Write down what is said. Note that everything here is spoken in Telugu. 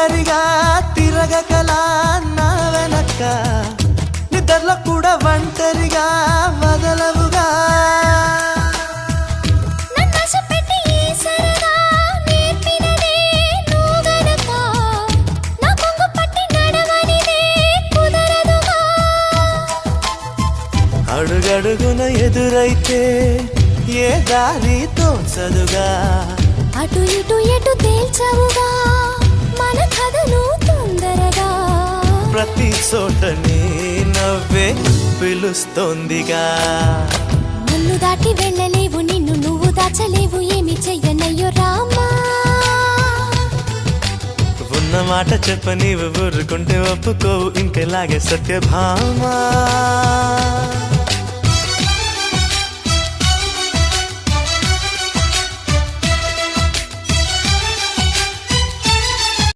ఒంటరిగా తిరగకలా నా వెనక నిద్రలో కూడా ఒంటరిగా వదలవుగా అడుగడుగున ఎదురైతే ఏ దారి తోచదుగా అటు ఇటు ఎటు తేల్చవుగా మన కథను తొందరగా ప్రతి చోట నీ నవ్వే పిలుస్తోందిగా నన్ను దాటి వెళ్ళలేవు నిన్ను నువ్వు దాచలేవు ఏమి చెయ్యనయ్యో రామా ఉన్న మాట చెప్ప నీవు ఊరుకుంటే ఒప్పుకోవు ఇంకెలాగే సత్యభామా